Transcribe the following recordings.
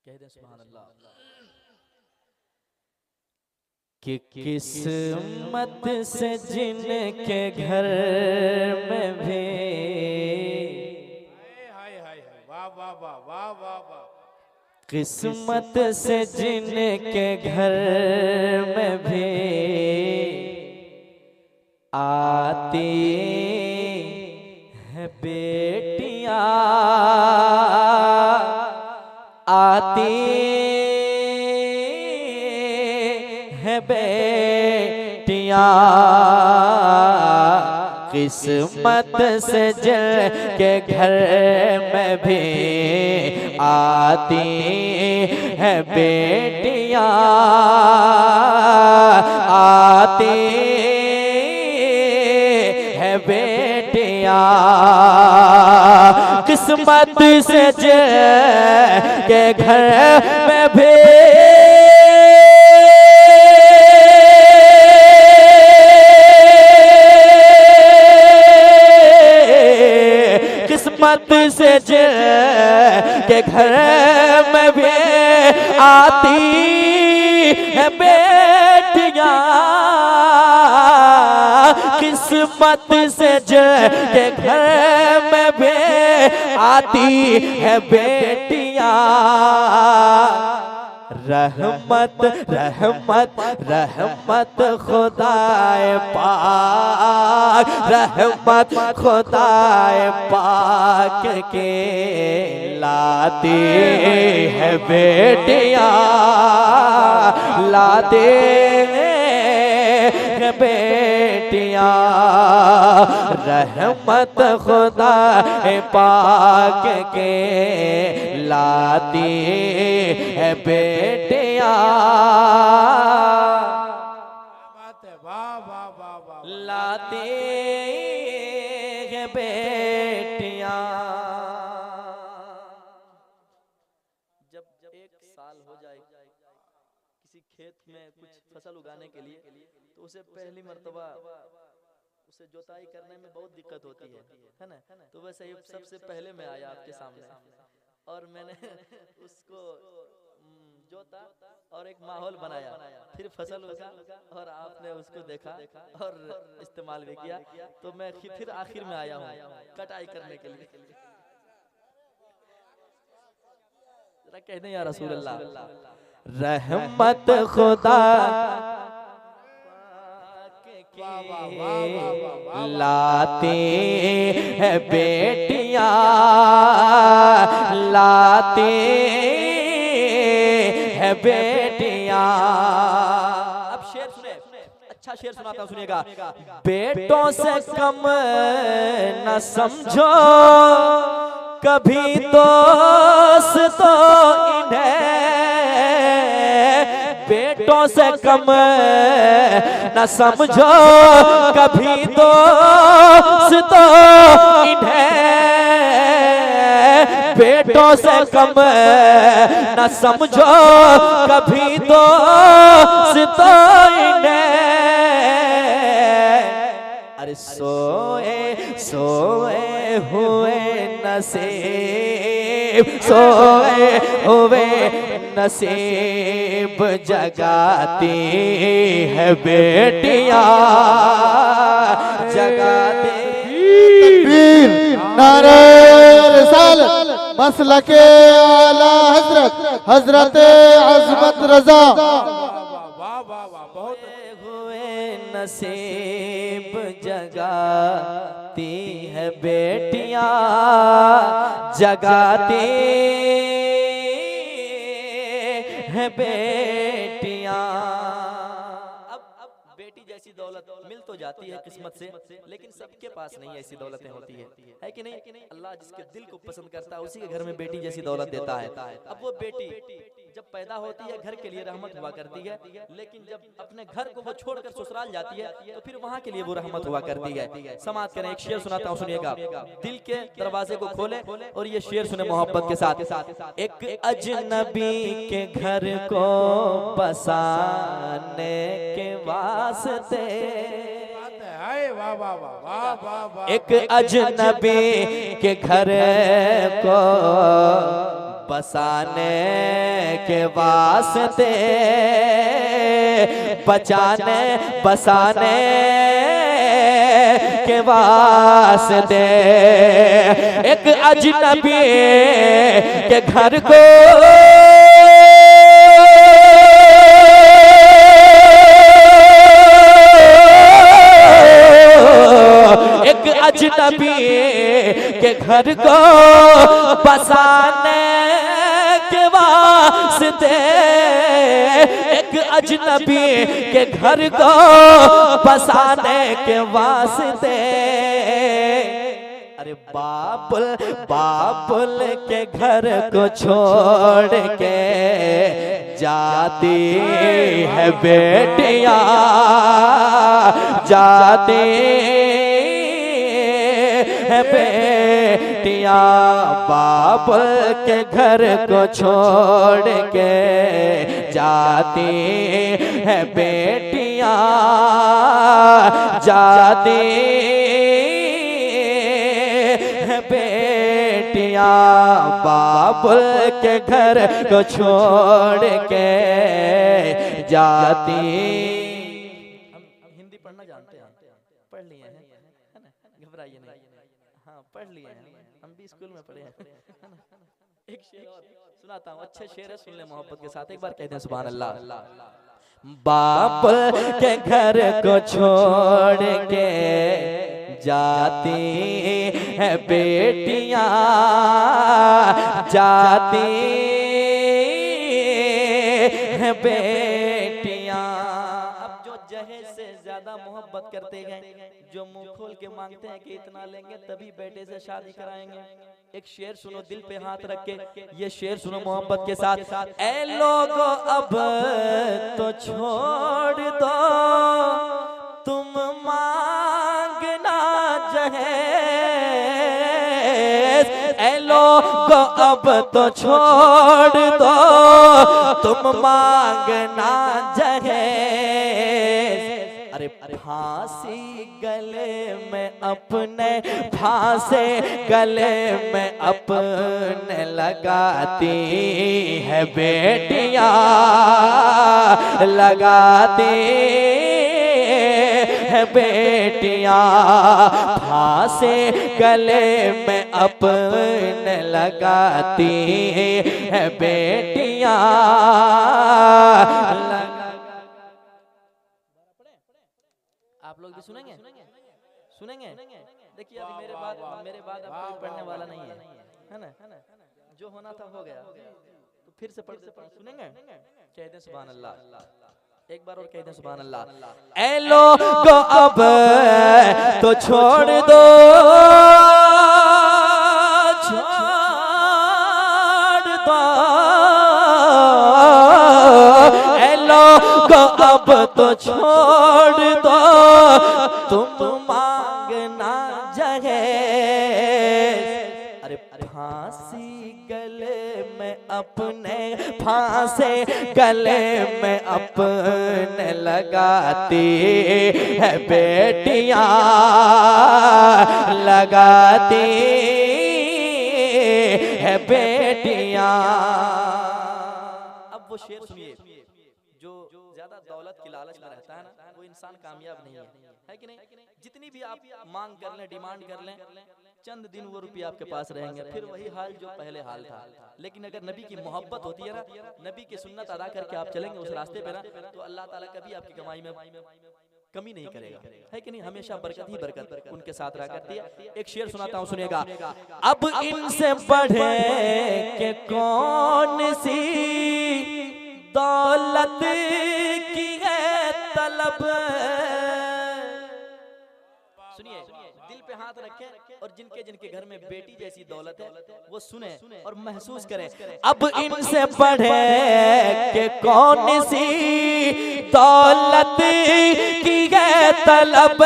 कह दे सुभान अल्लाह। कि किस्मत से जिनके घर में भी वाह वाह वाह वाह वाह वाह। किस्मत से जिनके घर में भी आती है बेटियां, आती है बेटियां, किस्मत से जिनके घर में भी आती है बेटियां, आती है बेटियां, किस्मत से जिनके घर में भी किस्मत से जिनके घर में भी आती है बेटियां, किस्मत से जिनके घर में भी आती है बेटियां, रहमत रहमत रहमत खुदाए पाक, रहमत खुदाए पाक के लाती है बेटियां, लाते हैं बेटियां, रहमत खुदाए पाक के लाती है बेटियां, बात है वाह वाह वाह वाह। लाती है बेटियां। जब एक साल हो जाए किसी खेत में कुछ फसल उगाने के लिए, तो उसे पहली मर्तबा उसे जोताई करने में बहुत दिक्कत होती है ना। तो वैसे ही सबसे पहले मैं आया आपके सामने और मैंने उसको जोता और एक माहौल बनाया, फिर फसल उगा और आपने उसको देखा और इस्तेमाल भी किया। तो मैं फिर आखिर में आया हूँ कटाई करने के लिए। जरा कह दें या रसूल अल्लाह। रहमत खुदा लाती है बेटियां, लाती है बेटियां। अब शेर सुने, अच्छा शेर सुनाता हूं, सुनिएगा। बेटों से कम न समझो कभी दोस्तों इन्हें, बेटों से कम न समझो कभी दोस्तों इन्हें, बेटों से कम न समझो कभी दोस्तों इन्हें। अरे सोए सोए हुए नसीब, सोए हुए नसीब जगाती है बेटियां, जगाती। तकबीर, नारे रिसालत, मसलके आला हजरत, हजरत अज़मत रजा। वाह वाह वाह बहुत हुए नसीब जगाती है बेटियां, जगाती है बेटियां। अब बेटी जैसी दौलत मिल तो जाती है किस्मत से, लेकिन सबके पास नहीं ऐसी दौलतें होती है कि नहीं। अल्लाह जिसके दिल को पसंद करता है उसी के घर में बेटी जैसी दौलत देता है। अब वो बेटी जब पैदा होती है घर के लिए रहमत हुआ करती है, लेकिन जब अपने घर को वो छोड़कर ससुराल जाती है तो फिर वहाँ के लिए वो रहमत हुआ करती है। समाप्त करें, एक शेर सुनाता हूँ, सुनिएगा। दिल के दरवाजे को खोले और ये शेर सुने मोहब्बत के साथ। एक अजनबी के घर को बसाने के वास्ते, वाह वाह वाह वाह वाह वाह। एक अजनबी के घर को बसाने के वास्ते, बचाने बसाने के वास्ते एक अजनबी के घर को एक अजनबी के घर को बसाने के वास्ते, एक अजनबी के घर को बसाने के वास्ते, अरे बाबुल बाबुल के घर को छोड़ के जाती है बेटियां, जाती है बेटियां, बाबुल के घर को छोड़ के जाती है बेटियां, जाती है बेटियां, बाबुल के घर को छोड़ के जाती। हम हिंदी पढ़ना जानते हैं, पढ़ लिए हैं, है ना, घबराइए नहीं, हाँ पढ़ लिए हैं, हम भी स्कूल में पढ़े हैं, है ना। एक शेर और सुनाता हूँ, अच्छे शेर है, सुन ले मोहब्बत के साथ, एक बार कहते हैं सुभान अल्लाह। बाबुल के घर को छोड़ के जाती है बेटियां, जाती है बेटियां। अब जो जहेज से ज्यादा मोहब्बत करते हैं, जो मुंह खोल के मांगते हैं कि इतना लेंगे तभी बेटे से शादी कराएंगे, एक शेर सुनो दिल पे हाथ रख के, ये शेर सुनो मोहब्बत के साथ। ऐ लोगो अब तो छोड़ दो तुम मांगना जहेज, ऐ लोगो अब तो छोड़ दो तुम मांगना जहेज, अरे फांसी गले में अपने, फांसे गले में अपने लगाती है बेटियां, लगाती है बेटियां, फांसे गले में अपने लगाती है बेटियां। आप लोग भी सुनेंगे, सुनेंगे? देखिए अभी मेरे बाद अब कोई पढ़ने वाला नहीं है ना, जो होना था हो गया, तो फिर से पढ़ते सुनेंगे, कहते हैं सुभान अल्लाह, एक बार और कहते हैं सुभान अल्लाह। ऐ लोगो अब तो छोड़ दो, छोड़ दो, ऐ लोगो अब तो छोड़ दो तुम मांगना जहेज, अरे फांसी गले में अपने, फांसे गले में अपने लगाती है बेटियां, लगाती है बेटियां। अब वो शेर सुनिए, जो ज्यादा दौलत की लालच में रहता है ना, वो इंसान कामयाब नहीं है कि नहीं। जितनी भी आप मांग कर लें, डिमांड कर लें, चंद दिन वो रुपये आपके पास रहेंगे, फिर वही हाल जो पहले हाल था। लेकिन अगर नबी की मोहब्बत होती है ना, नबी की सुन्नत अदा करके आप चलेंगे उस रास्ते पे ना, तो अल्लाह ताला कभी आपकी कमाई में कमी नहीं करेगा, है कि नहीं। हमेशा बरकत ही बरकत उनके साथ रहा करती है। एक शेर सुनाता हूँ, सुनेगा। अब इनसे बढ़े के कौन सी दौलत की है तलब, सुनिए, दिल पे हाथ रखें और जिनके जिनके घर में बेटी जैसी दौलत है वो सुने और महसूस करें। अब इनसे बढ़े के कौन सी दौलत की है तलब,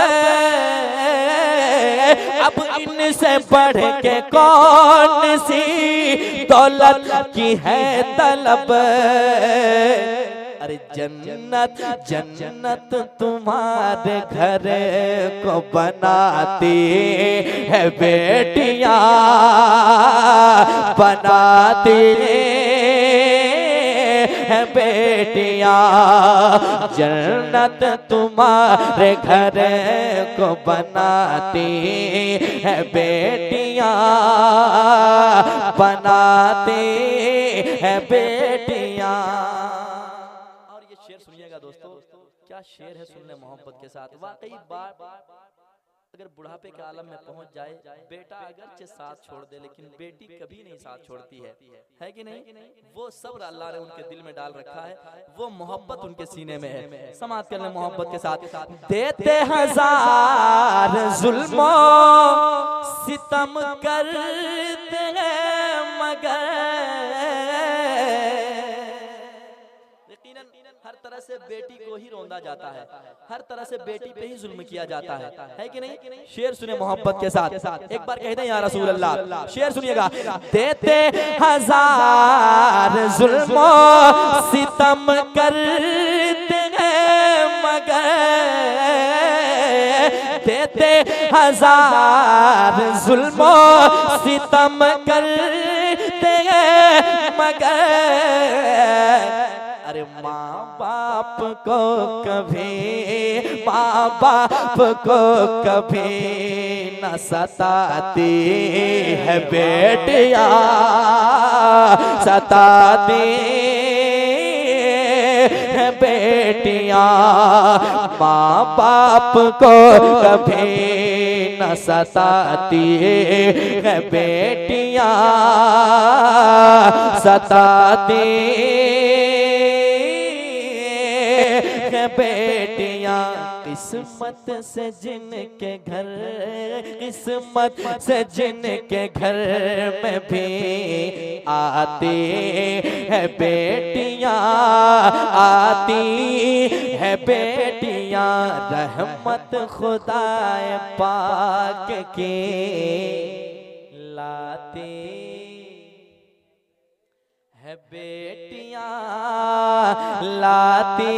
अब इनसे बढ़ के कौन सी दौलत की है तलब, अरे जन्नत जन्नत तुम्हारे घर को बनाती है बेटियां, बनाती है बेटियां। जन्नत तुम्हारे घर को बनाती है बेटियां, बनाती है बेटियां। और ये शेर सुनिएगा दोस्तों, क्या शेर है, सुनने मोहब्बत के साथ। वाकई बात अगर बुढ़ापे के आलम में पहुंच जाए, बेटा अगरचे साथ छोड़ दे लेकिन बेटी कभी नहीं साथ छोड़ती है कि नहीं? वो सब्र अल्लाह ने उनके दिल में डाल रखा है, वो मोहब्बत उनके सीने में है। समाप्त कर लें मोहब्बत के साथ। देते हजार जुल्मों सितम करते हैं मगर हर तरह से बेटी को ही रोंदा जाता है, हर तरह से बेटी पे ही जुल्म किया जाता है कि नहीं? शेर सुने मोहब्बत के साथ, एक बार कहते हैं या रसूल अल्लाह। शेर सुनिएगा। देते हजार जुल्मों सितम करते हैं मगर, देते हजार जुल्मों सितम करते हैं मगर, अरे माँ बाप को कभी, माँ बाप को कभी न सताती है बेटियां, सताती है बेटियां। माँ बाप को कभी न सताती है बेटियां, सताती बेटियां। किस्मत से जिनके घर, किस्मत से जिनके घर में भी आती है बेटियां, आती है बेटियां। रहमत खुदाए पाक की लाती है बेटियां, लाती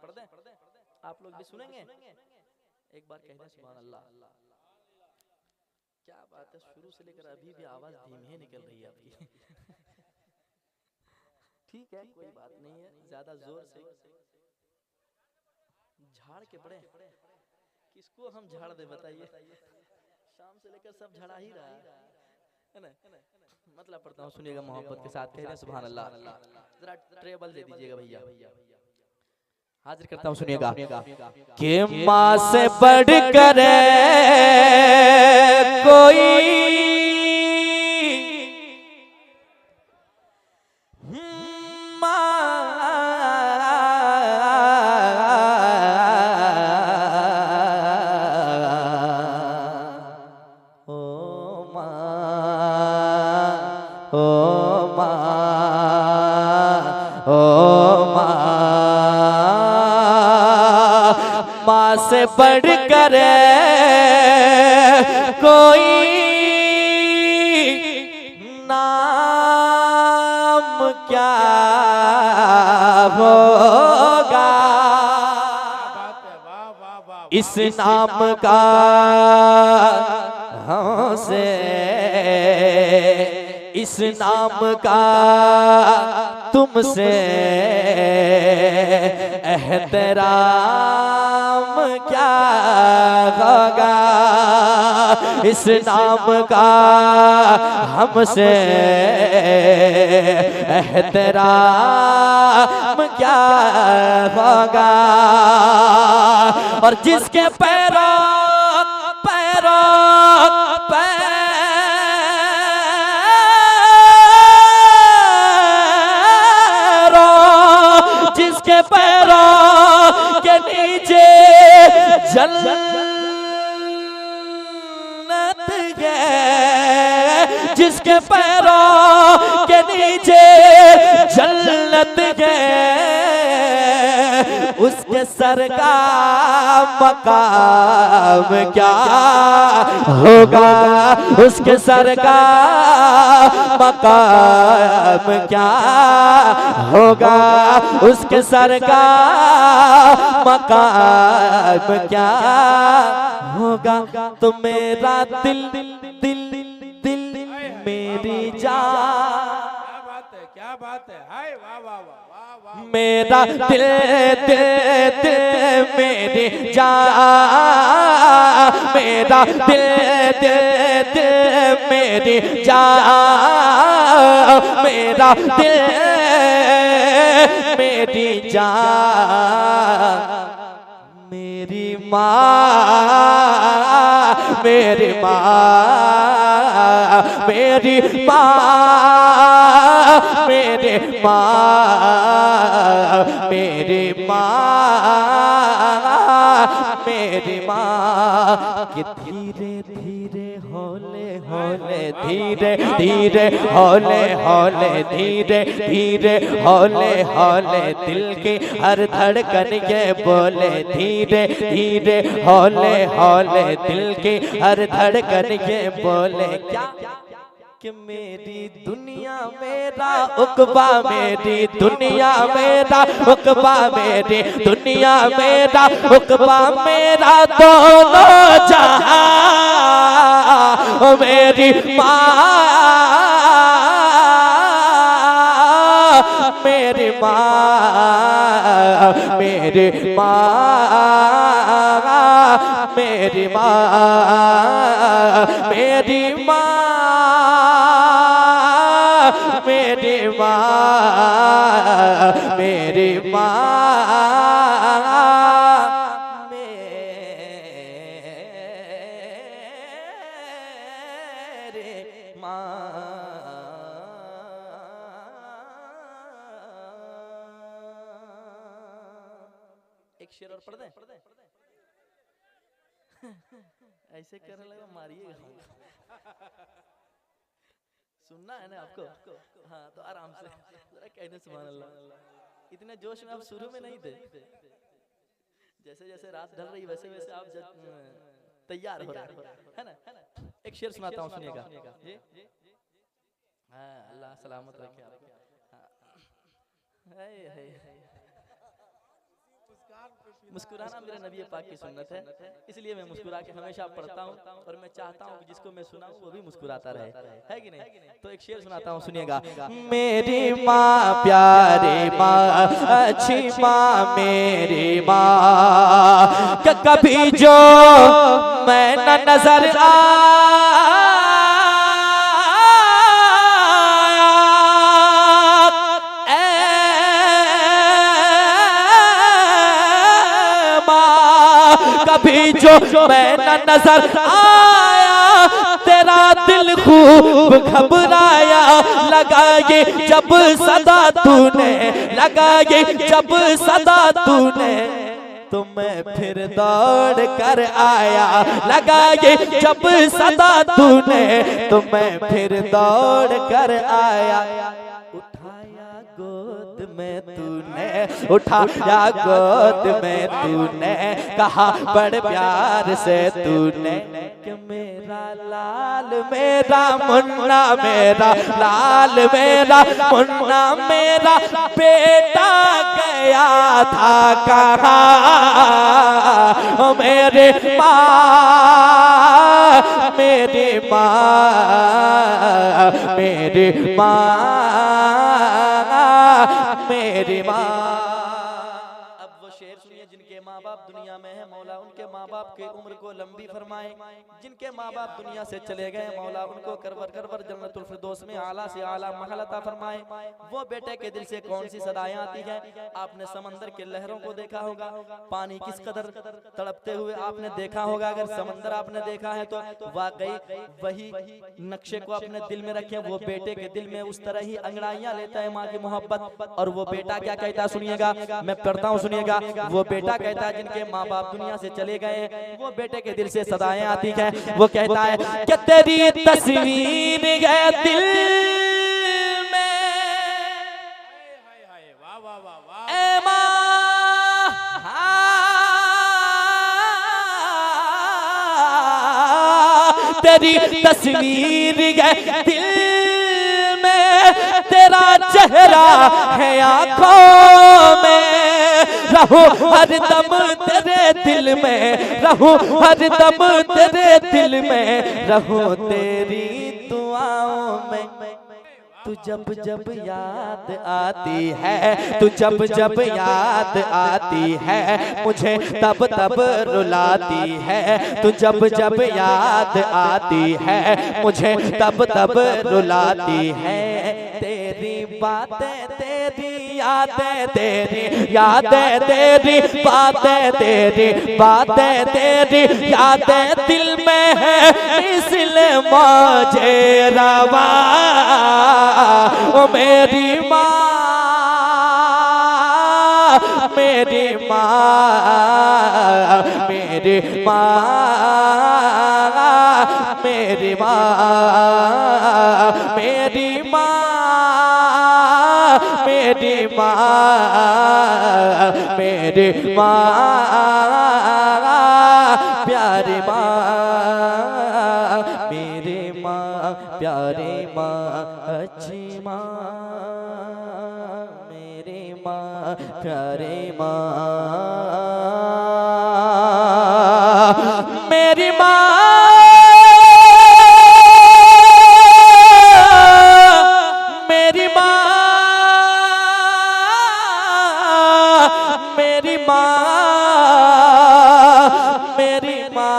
पढ़ दें, आप लोग भी सुनेंगे। एक बार कह दें सुभान अल्लाह। क्या बात है, शुरू से लेकर अभी भी आवाज धीमी निकल रही है आपकी। ठीक है, कोई बात नहीं है, ज्यादा जोर से झाड़ के पड़े। किसको हम झाड़ दे बताइए? शाम से लेकर सब झड़ा ही रहा है ना। मतलब पढ़ता हूँ, सुनिएगा मोहब्बत के साथ। कह दें सुभान अल्लाह। जरा ट्रेबल दे दीजिएगा भैया। हाजिर करता हूँ, सुनिएगा। कि माँ से बढ़कर कोई माँ, ओ माँ, ओ माँ, ओ माँ, माँ से बढ़कर कोई नाम क्या होगा, इस नाम का हमसे, इस नाम का तुमसे एहतराम क्या होगा, इस नाम का हमसे एहतराम क्या होगा। और जिसके पैरों जिसके पैरों के नीचे जन्नत है, जिसके पैरों के नीचे जन्नत जन्नत है, उसके सर का मकाम क्या होगा, उसके सर का मकाम क्या होगा, उसके सर का मकाम क्या होगा। तो मेरा दिल दिल दिल मेरी जान, क्या बात है, हाय वाह वाह वाह वाह। मेरा दिल दिल दिल मेरी जान, मेरा दिल दिल दिल मेरी जान, मेरा दिल मेरी जान, मेरी माँ, मेरी माँ, मेरी माँ, मेरी माँ, मेरी माँ, मेरी माँ कि धीरे धीरे हौले हौले धीरे धीरे हौले हौले धीरे धीरे हौले हौले दिल की हर धड़कन के बोले, धीरे धीरे हौले हौले दिल की हर धड़कन के बोले। क्या कि मेरी दुनिया मेरा उकबा, मेरी दुनिया मेरा उकबा, मेरी दुनिया मेरा उकबा, मेरा दोनों जहां, मेरी माँ, मेरी माँ, मेरी माँ, मेरी माँ, मेरी माँ, मेरी माँ, मेरी माँ, मेरे माँ। एक शेर और पढ़ दें? ऐसे करने लगा मारिएगा। सुनना है ना आपको? हाँ तो आराम से जरा कहने सुभान अल्लाह। इतने जोश में आप शुरू में नहीं थे, जैसे जैसे रात ढल रही वैसे वैसे आप तैयार हो रहे है ना। एक शेर सुनाता हूँ, सुनिएगा। हाँ अल्लाह सलामत रखे आपको। मुस्कुराना मेरे नबी पाक की सुन्नत है, इसलिए मैं मुस्कुरा के हमेशा पढ़ता हूँ और मैं चाहता हूँ कि जिसको मैं सुनाऊँ वो भी मुस्कुराता रहे, है कि नहीं? तो एक शेर सुनाता हूँ, सुनिएगा। मेरी माँ प्यारी माँ, अच्छी माँ मेरी माँ, कभी जो मैं न नजर कभी जो मैं न नजर आया, तेरा दिल खूब घबराया, लगा ये जब सदा तूने, लगा ये जब सदा तूने, तो मैं फिर दौड़ कर आया, लगा ये जब सदा तूने, तो मैं फिर दौड़ कर आया। उठाया गोद में तूने, उठाया गोद में तूने, कहा बड़ प्यार से तूने कि मेरा लाल मेरा मुन्ना, मेरा लाल मेरा मुन्ना, मेरा बेटा गया था कहाँ, मेरे माँ, मेरी माँ, मेरी माँ, मेरी माँ। अब वो शेर सुनिए, जिनके माँ बाप दुनिया में है, मौला उनके माँ बाप के उम्र को लंबी फरमाए, जिनके माँ बाप दुनिया से चले गए, मौला उनको करवर करवर जन्नतुल फिरदौस में आला से आला महल अता फरमाए। वो बेटे के दिल से कौन सी सदाएं आती है? आपने समंदर के लहरों को देखा होगा, पानी किस कदर तड़पते हुए आपने देखा होगा। अगर समंदर आपने देखा है तो वाकई वही नक्शे को अपने दिल में रखें। वो बेटे के दिल में उस तरह ही अंगड़ाइयां लेता है माँ की मोहब्बत। और वो बेटा क्या कहता है, सुनिएगा, मैं पढ़ता हूँ, सुनिएगा। वो बेटा कहता है, जिनके माँ बाप दुनिया से चले गए, वो बेटे के दिल से सदाएं आती हैं। वो कहता है कि तेरी तस्वीर है दिल में, तेरी तस्वीर है दिल में, तेरा चेहरा है आँखों में, रहूं हर दम तेरे दिल में, रहूं हर दम तेरे दिल में, रहूं तेरी दुआओं में। तू जब जब याद आती है, तू जब जब याद आती है, मुझे तब तब रुलाती है। तू जब जब याद आती है, मुझे तब तब रुलाती है। तेरी बातें तेरी यादें, तेरी यादें तेरी बातें, तेरी बातें तेरी यादें दिल में है इसलिए मौजे रवा। ओ मेरी माँ, मेरी माँ, मेरी माँ, मेरी माँ, मेरी माँ, मेरी माँ, मेरी माँ, प्यारी माँ, मेरी माँ, प्यारी माँ, अच्छी माँ, मेरी माँ, प्यारी माँ, मेरी माँ, मेरी माँ, मेरी माँ, मेरी माँ,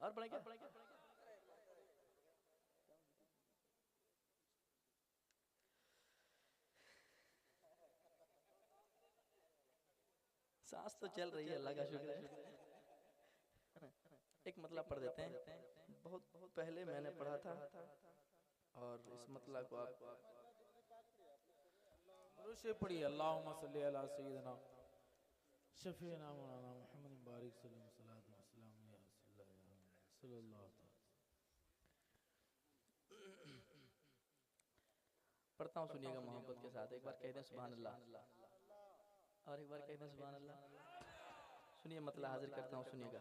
और बढ़ेगा सांस तो चल रही है, अल्लाह का शुक्र है। एक मतलब पढ़ देते हैं, बहुत बहुत पहले मैंने पढ़ा था और इस मतलब को आप से पढ़िए। अल्लाहुम्मा सल्ली अला सय्यिदना शफीना मौलाना मुहम्मद बारिक सल्लल्लाहु अलैहि वसल्लम। पढ़ता हूँ, सुनिएगा मोहब्बत के साथ। एक बार कह दें सुभान अल्लाह, और एक बार कह दें सुभान अल्लाह। सुनिए मतलब हाजिर करता हूँ, सुनिएगा।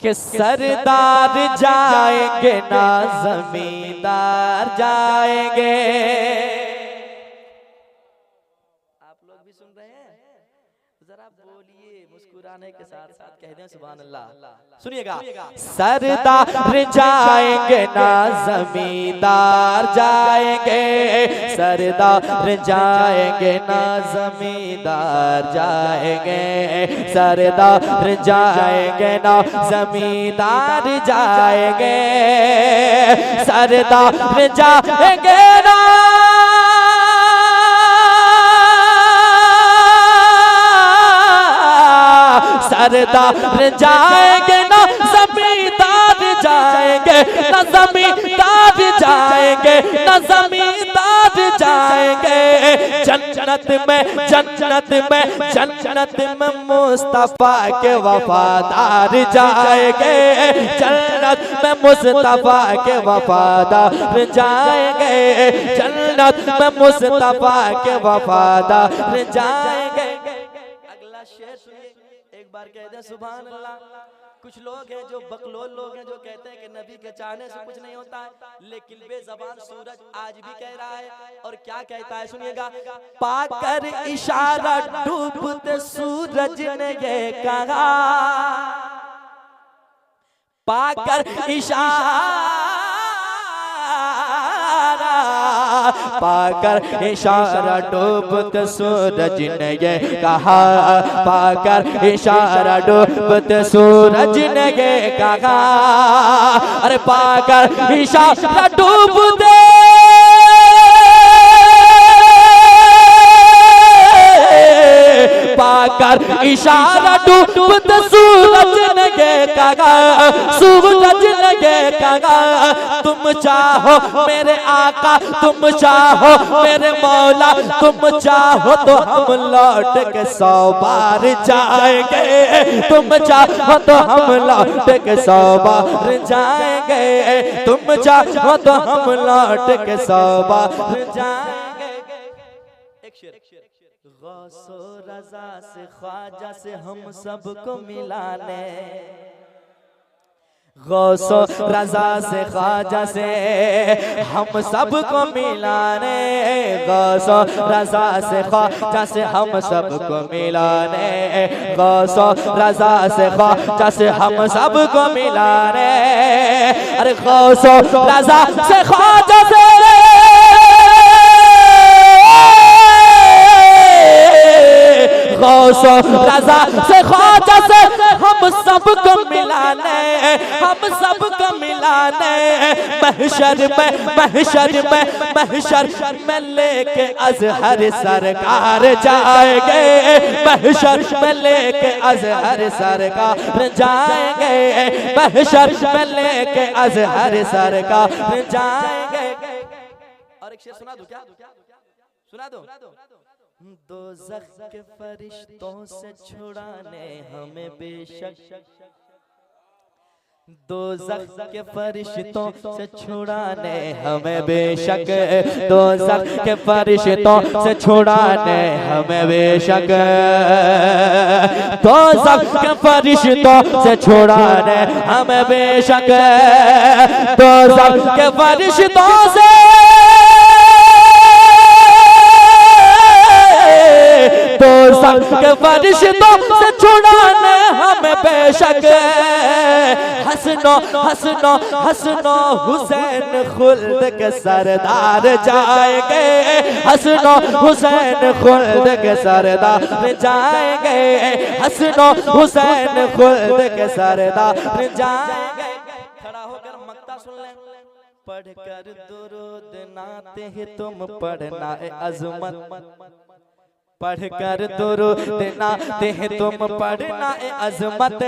कि सरदार जाएंगे ना जमींदार जाएंगे। आप लोग भी सुन रहे हैं? जरा बोलिए मुस्कुराने के साथ साथ कह दें सुभान अल्लाह। सुनिएगा, सरदार जाएंगे ना जमींदार जाएंगे, सरदार जाएंगे ना जमींदार जाएंगे, सरदार जाएंगे ना जमींदार जाएंगे, सरदार जाएंगे ना सरदार जाएंगे ना जमींदार जाएंगे, ना जमींदार जाएंगे, ना जमींदार जाएंगे। जन्नत में जन्नत में जन्नत में मुस्तफा के वफादार जाएंगे, जन्नत में मुस्तफा के वफादार जाएंगे, जन्नत में मुस्तफा के वफादार जाएंगे। अगला शेर सुनिए, एक बार कह दे सुभान अल्लाह। कुछ लोग हैं जो बकलोल लोग हैं जो कहते हैं कि नबी के चाहने से कुछ नहीं होता है, लेकिन बेज़बान सूरज आज भी कह रहा है। और क्या कहता है सुनिएगा, पाकर इशारा डूबते सूरज ने ये कहा, पाकर इशारा, पाकर इशारा डूबते सूरज ने ये कहा, पाकर इशारा डूबते सूरज ने ये कहा। अरे पाकर इशारा डूबते पाकर इशारा डूबते सूरज ने कहा, सूरज ने कहा तुम चाहो मेरे आका, तुम चाहो मेरे मौला, तुम चाहो तो हम लौट के 100 बार जाएंगे, तुम चाहो तो हम लौट के 100 बार जाएंगे, तुम चाहो तो हम लौट के 100 बार जाएंगे। एक शेर, गौसो रज़ा से ख्वाजा से हम सबको मिलाने, गौसो रज़ा से ख्वाजा से हम सबको मिलाने, गौसो रज़ा से ख्वाजा से हम सबको मिलाने, गौसो रज़ा से ख्वाजा से हम सबको मिलाने। अरे गौसो रज़ा से ख्वाजा से गौसो रज़ा से ख्वाजा से हम सबको मिलाने, हम सबको मिलाने। महशर में महशर में महशर में लेके अज़हर सरकार जाएंगे, महशर में लेके अज़हर सरकार जाएंगे, महशर में लेके अज़हर सरकार जाएंगे। और एक शेर सुना दूं क्या? सुना दो। दोज़ख के फरिश्तों से छुड़ाने हमें बेशक, दोज़ख के फरिश्तों से छुड़ाने हमें बेशक, दोज़ख के फरिश्तों से छुड़ाने हमें बेशक, दोज़ख के फरिश्तों से छुड़ाने हमें बेशक, दोज़ख के फरिश्तों से दोज़ख के फरिश्तों से छुड़ाने हमें बेशक। हसनो हसनो हसनो हुसैन खुल्द के सरदार जाएंगे, हसनो हुसैन खुल्द के सरदार जाएंगे, हसनो हुसैन खुल्द के सरदार जाएंगे। खड़ा होकर मक्ता सुन लें। पढ़कर दुरूद नाते ही तुम पढ़ना ए अज़मत, पढ़कर दुरूद नाते हैं तुम पढ़ना ए अज़मत,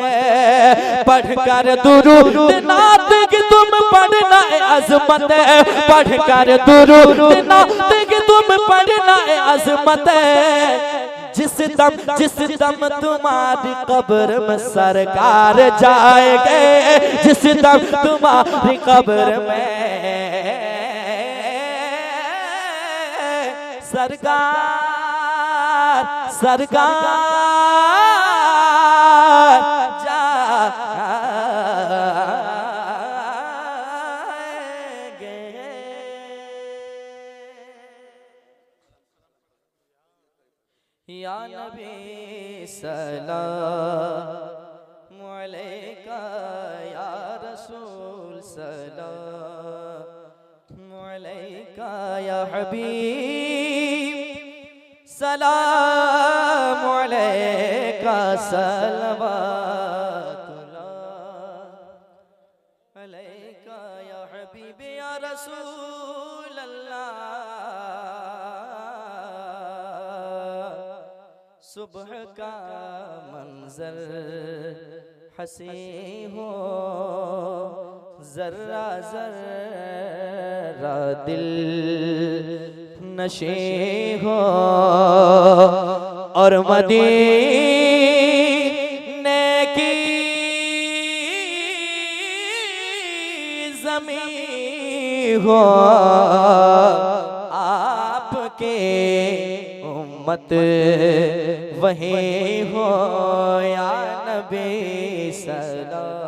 पढ़कर दुरूद नाते के तुम पढ़ना ए अज़मत, पढ़कर दुरूद नाते के तुम पढ़ना ए अज़मत। जिस दम तुम्हारी कब्र में सरकार जाएंगे, जिस दम तुम्हारी कब्र में सरकार सरकार जाएंगे। या नबी सलाम अलैका, या रसूल सलाम अलैका, या हबीब सलाम अलैका, सलवातुल्लाह अलैका, या हबीब या रसूल अल्लाह। सुबह का मंजर हंसी हो, जर्रा जर्रा दिल नशे हो, और मदीने की ज़मीं हो, आपके उम्मत वहीं हो, या नबी सलाम।